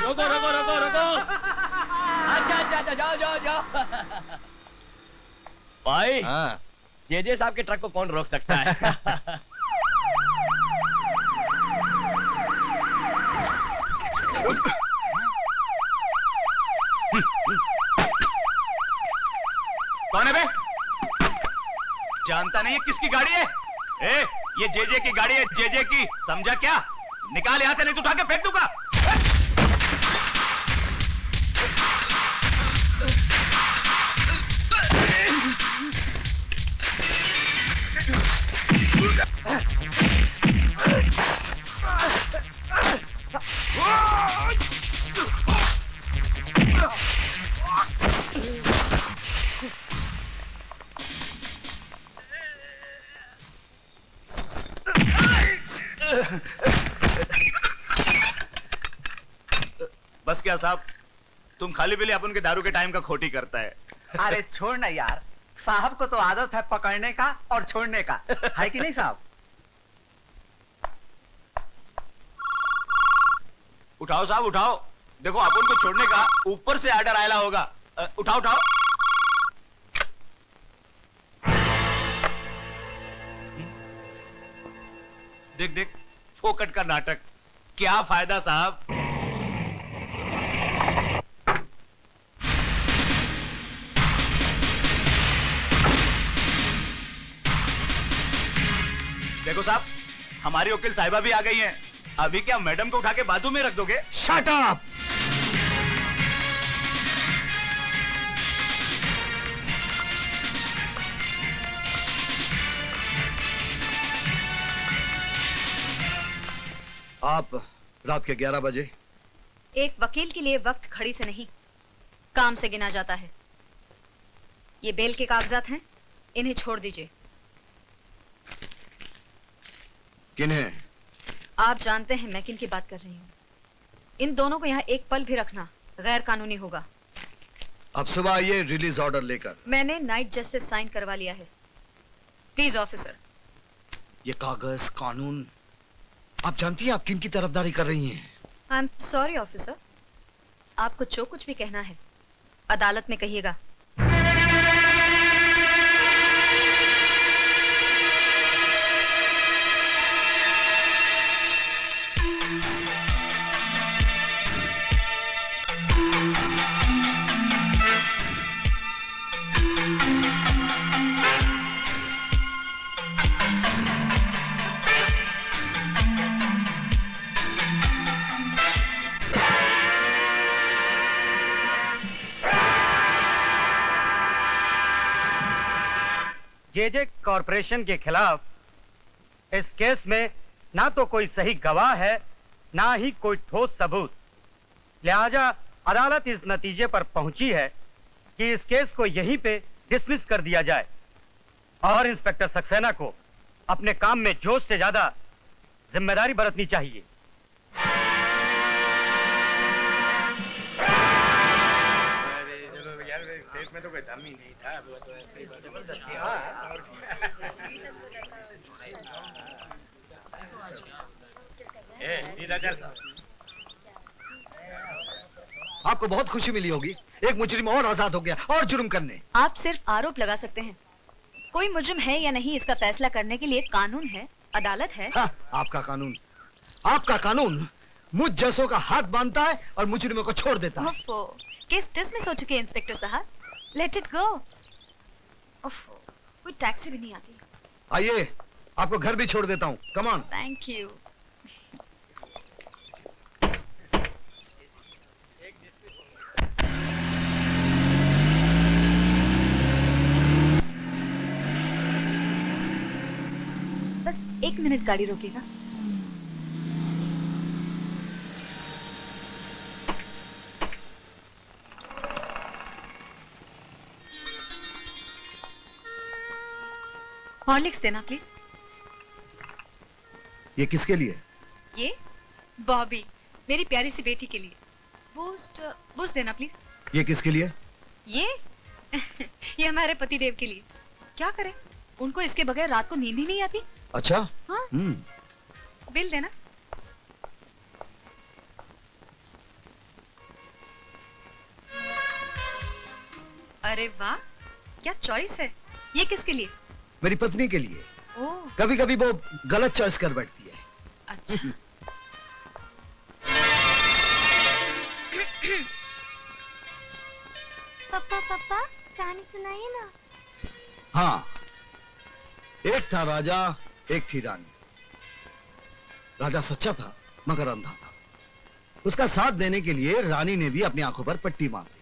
रोको रोको रोको रोको। अच्छा अच्छा अच्छा, जाओ जाओ जाओ। भाई हाँ। जेजे साहब के ट्रक को कौन रोक सकता है? कौन है बे? जानता नहीं है किसकी गाड़ी है? ए, ये जेजे की गाड़ी है, जेजे की, समझा क्या? निकाल यहां से, नहीं तो उठा के फेंक दूंगा। बस क्या साहब, तुम खाली पीली अपन के दारू के टाइम का खोटी करता है। अरे छोड़ ना यार, साहब को तो आदत है पकड़ने का और छोड़ने का, है कि नहीं साहब? उठाओ साहब उठाओ, देखो अपन को छोड़ने का ऊपर से आर्डर आयला होगा। उठाओ उठाओ। देख देख, फोकट का नाटक, क्या फायदा साहब। देखो साहब, हमारी वकील साहिबा भी आ गई हैं। अभी क्या मैडम को उठा के बाजू में रख दोगे? Shut up! आप रात के 11 बजे? एक वकील के लिए वक्त घड़ी से नहीं, काम से गिना जाता है। ये बेल के कागजात हैं, इन्हें छोड़ दीजिए। किन्हें? आप जानते हैं मैं किन की बात कर रही हूँ। इन दोनों को यहाँ एक पल भी रखना गैर कानूनी होगा। अब सुबह आइए रिलीज ऑर्डर लेकर। मैंने नाइट जस्टिस साइन करवा लिया है। Please officer. ये कागज, कानून, आप जानती हैं आप किन की तरफदारी कर रही हैं? आई एम सॉरी ऑफिसर, आपको जो कुछ भी कहना है अदालत में कहिएगा। जेजे कॉरपोरेशन के खिलाफ इस केस में ना तो कोई सही गवाह है, ना ही कोई ठोस सबूत। लिहाजा अदालत इस नतीजे पर पहुंची है कि इस केस को यहीं पे डिसमिस कर दिया जाए और इंस्पेक्टर सक्सेना को अपने काम में जोश से ज्यादा जिम्मेदारी बरतनी चाहिए। में तो कोई दम ही नहीं था। आपको बहुत खुशी मिली होगी, एक मुजरिम और आजाद हो गया और जुर्म करने। आप सिर्फ आरोप लगा सकते हैं, कोई मुजरिम है या नहीं इसका फैसला करने के लिए कानून है, अदालत है। हाँ, आपका कानून मुझ जैसों का हाथ बांधता है और मुजरिमों को छोड़ देता है। केस डिसमिस हो चुके हैं इंस्पेक्टर साहब, लेट इट गो। कोई टैक्सी भी नहीं आती। आइए, आपको घर भी छोड़ देता हूँ। Come on. Thank you. बस 1 मिनट गाड़ी रोकेगा। हॉर्लिक्स देना प्लीज। ये किसके लिए? ये बॉबी, मेरी प्यारी सी बेटी के लिए। बूस्ट देना प्लीज। ये किसके लिए? ये ये हमारे पति देव के लिए। क्या करें, उनको इसके बगैर रात को नींद ही नहीं आती। अच्छा। हाँ। बिल देना। अरे वाह, क्या चॉइस है। ये किसके लिए? मेरी पत्नी के लिए। ओह, कभी कभी वो गलत चॉइस कर बैठती है। अच्छा। पापा पापा कहानी सुनाइए ना। हाँ, एक था राजा, एक थी रानी। राजा सच्चा था मगर अंधा था। उसका साथ देने के लिए रानी ने भी अपनी आंखों पर पट्टी बांध दी।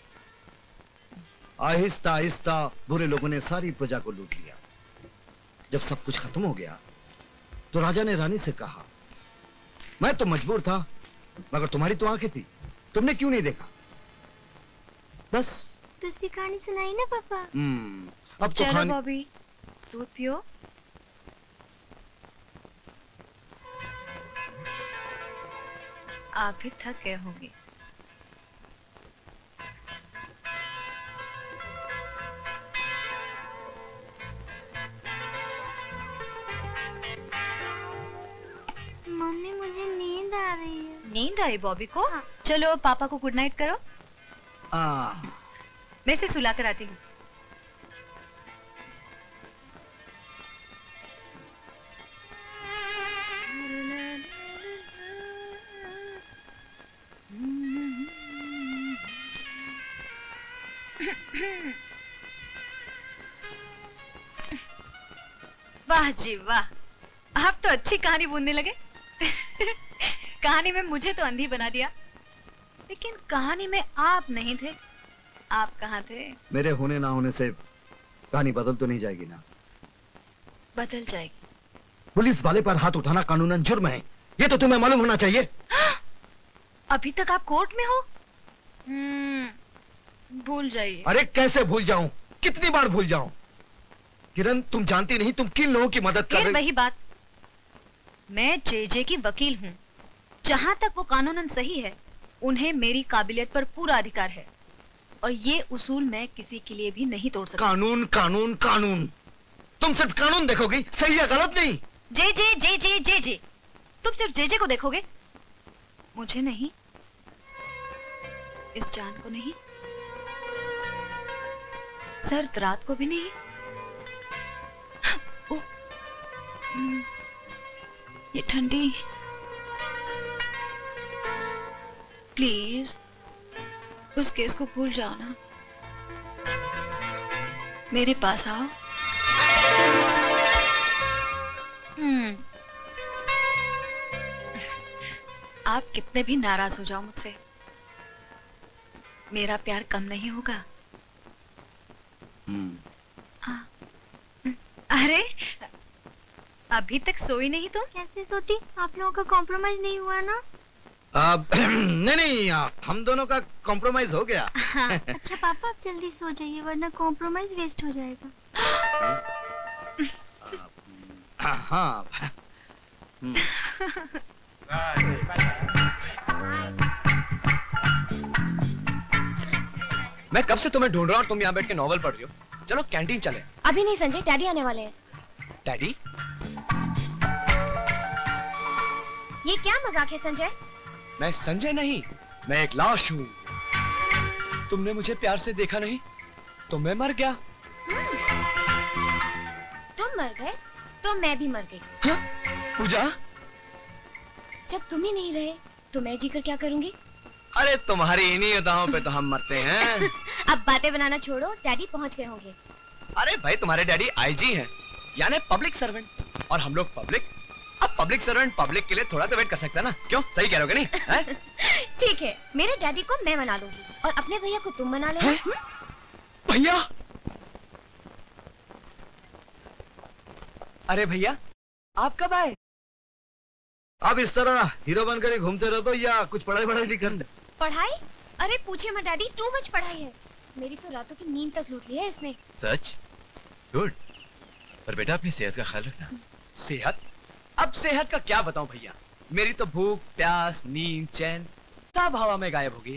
आहिस्ता आहिस्ता बुरे लोगों ने सारी प्रजा को लूट लिया। जब सब कुछ खत्म हो गया तो राजा ने रानी से कहा, मैं तो मजबूर था मगर तुम्हारी तो आंखें थी, तुमने क्यों नहीं देखा? बस। दूसरी कहानी सुनाई ना पापा। अब तो चलो बॉबी, दूध पियो। आप भी थक गए होंगे। मम्मी मुझे नींद आ रही है। नींद आई बॉबी को? चलो पापा को गुड नाइट करो। मैं इसे सुला कर आती हूँ। वाह जी वाह, आप तो अच्छी कहानी बुनने लगे। कहानी में मुझे तो अंधी बना दिया, लेकिन कहानी में आप नहीं थे। आप कहाँ थे? मेरे होने ना होने से कहानी बदल तो नहीं जाएगी ना? बदल जाएगी। पुलिस वाले पर हाथ उठाना कानूनन जुर्म है, ये तो तुम्हें मालूम होना चाहिए। अभी तक आप कोर्ट में हो? भूल जाइए। अरे कैसे भूल जाऊं, कितनी बार भूल जाऊं? किरण, तुम जानती नहीं तुम किन लोगों की मदद कर फिर रही। वही बात, मैं जेजे की वकील हूँ। जहाँ तक वो कानूनन सही है, उन्हें मेरी काबिलियत पर पूरा अधिकार है, और ये उसूल मैं किसी के लिए भी नहीं तोड़ सकती। कानून कानून कानून, तुम सिर्फ कानून देखोगी, सही या गलत नहीं। जे जे जे जे जे जे, तुम सिर्फ जेजे को देखोगे, मुझे नहीं, इस जान को नहीं, सर्द रात को भी नहीं। ओ, ये ठंडी। प्लीज उस केस को भूल जाओ ना, मेरे पास आओ। आप कितने भी नाराज हो जाओ मुझसे, मेरा प्यार कम नहीं होगा। अरे अभी तक सोई नहीं तुम? कैसे सोती? आप लोगों का कॉम्प्रोमाइज नहीं हुआ ना? नहीं, हम दोनों का कॉम्प्रोमाइज हो गया। हाँ। अच्छा पापा, आप जल्दी सो जाइए वरना कॉम्प्रोमाइज वेस्ट हो जाएगा। हाँ। मैं कब से तुम्हें ढूंढ रहा हूँ, तुम यहाँ बैठ के नॉवल पढ़ रही हो। चलो कैंटीन चले। अभी नहीं संजय, डैडी आने वाले हैं। डैडी? ये क्या मजाक है संजय? मैं संजय नहीं, मैं एक लाश हूँ। तुमने मुझे प्यार से देखा नहीं तो मैं मर गया। तुम मर गए तो मैं भी मर गई। हाँ? पूजा? जब तुम ही नहीं रहे तो मैं जीकर क्या करूंगी? अरे तुम्हारी इन्हीं अदाओं पे तो हम मरते हैं। अब बातें बनाना छोड़ो, डैडी पहुंच गए होंगे। अरे भाई, तुम्हारे डैडी आईजी हैं, यानी पब्लिक सर्वेंट, और हम लोग पब्लिक। अब पब्लिक सर्वेंट पब्लिक के लिए थोड़ा तो वेट कर सकता है ना? क्यों, सही कह रहे हो कि नहीं? ठीक है, मेरे डैडी को मैं मना लूंगी और अपने भैया को तुम मना लेना। भैया? अरे भैया, आप कब आए? अब इस तरह हीरो बनकर ही घूमते रहो तो या कुछ पढ़ाई भी कर? पढ़ाई? अरे पूछिए मत डैडी, टू मच पढ़ाई है। मेरी तो रातों की नींद तक लूट ली है इसने। सच? गुड। पर बेटा अपनी सेहत का ख्याल रखना। सेहत? अब सेहत का क्या बताऊं भैया, मेरी तो भूख, प्यास, नींद, चैन सब हवा में गायब हो गई।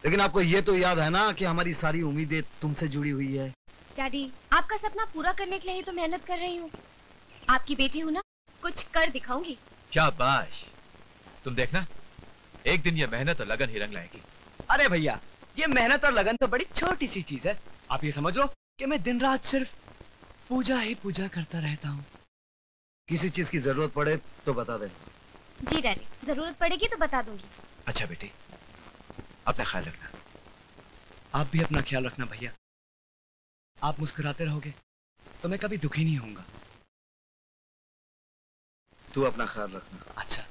लेकिन आपको ये तो याद है ना कि हमारी सारी उम्मीदें तुमसे जुड़ी हुई है। डैडी, आपका सपना पूरा करने के लिए ही तो मेहनत कर रही हूँ। आपकी बेटी हूँ ना, कुछ कर दिखाऊंगी। शाबाश। तुम देखना, एक दिन ये मेहनत और लगन ही रंग लाएगी। अरे भैया, ये मेहनत और लगन तो बड़ी छोटी सी चीज है, आप ये समझ लो कि मैं दिन रात सिर्फ पूजा ही पूजा करता रहता हूँ। किसी चीज की जरूरत पड़े तो बता दे। जी डैडी, जरूरत पड़ेगी तो बता दूंगी। अच्छा बेटी, अपना ख्याल रखना। आप भी अपना ख्याल रखना भैया। आप मुस्कुराते रहोगे तो मैं कभी दुखी नहीं होऊंगा। तू अपना ख्याल रखना। अच्छा।